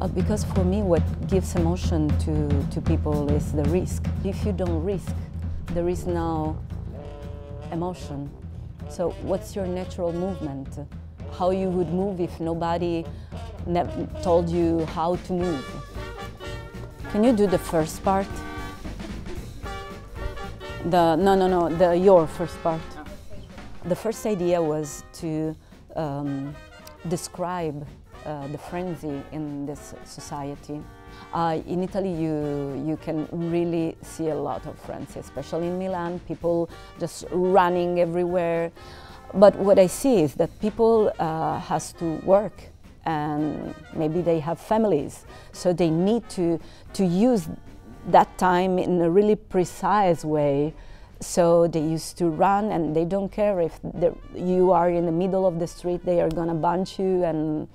Because for me what gives emotion to people is the risk. If you don't risk, there is no emotion. So what's your natural movement? How you would move if nobody told you how to move? Can you do the first part? Your first part. The first idea was to describe the frenzy in this society. In Italy, you can really see a lot of frenzy, especially in Milan, people just running everywhere. But what I see is that people has to work, and maybe they have families, so they need to use that time in a really precise way. So they used to run, and they don't care if you are in the middle of the street, they are gonna bunch you, and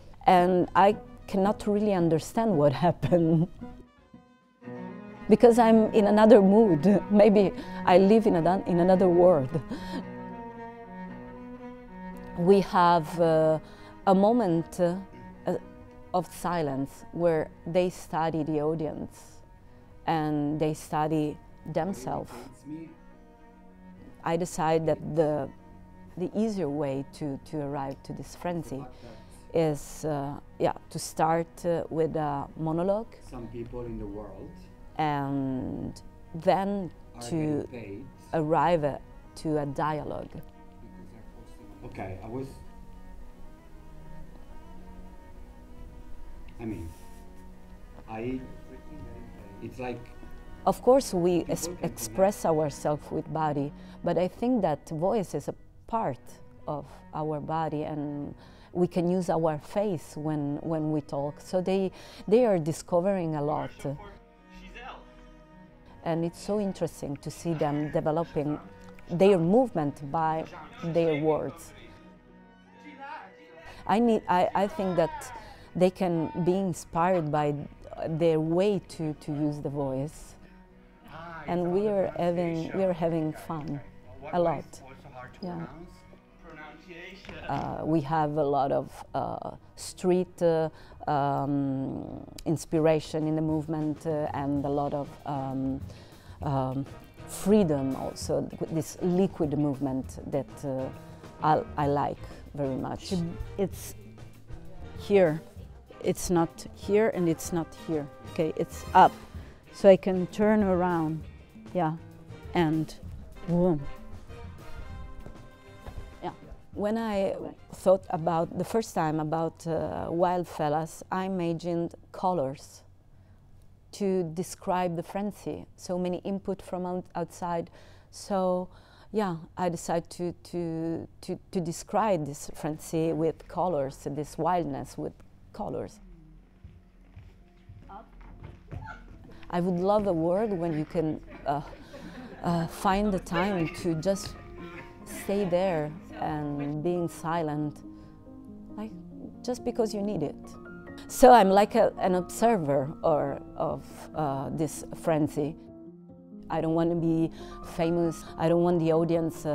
I cannot really understand what happened. Because I'm in another mood. Maybe I live in another world. We have a moment of silence where they study the audience and they study themselves. I decided that the easier way to arrive to this frenzy is to start with a monologue. Some people in the world. And then to arrive to a dialogue. Okay, it's like... Of course we express ourselves with body, but I think that voice is a part of our body, and we can use our face when we talk. So they are discovering a lot. And it's so interesting to see them developing their movement by their words. I think that they can be inspired by their way to use the voice. And we are having fun a lot. Yeah. We have a lot of street inspiration in the movement and a lot of freedom also, this liquid movement that I like very much. It's here, it's not here, and it's not here. Okay, it's up, so I can turn around, yeah, and boom. Yeah. When I thought about the first time about Wild Fellas, I imagined colors to describe the frenzy. So many input from outside. So yeah, I decided to describe this frenzy with colors, this wildness with colors. I would love a world when you can find the time to just stay there and being silent, like just because you need it. So I'm like an observer of this frenzy. I don't want to be famous. I don't want the audience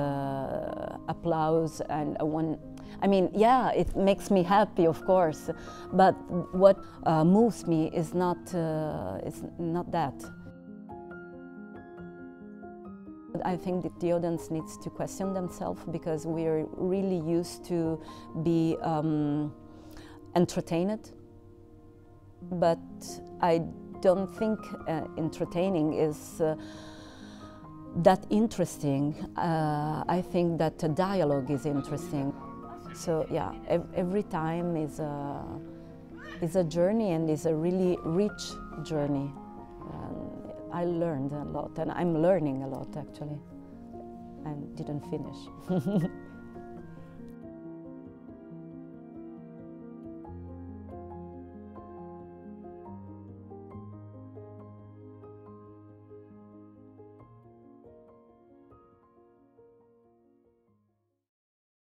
applause, and I mean, yeah, it makes me happy, of course, but what moves me is not that. I think that the audience needs to question themselves, because we are really used to be entertained, but I don't think entertaining is that interesting. I think that a dialogue is interesting. So yeah, every time is a journey, and is a really rich journey. I learned a lot, and I'm learning a lot actually. I didn't finish.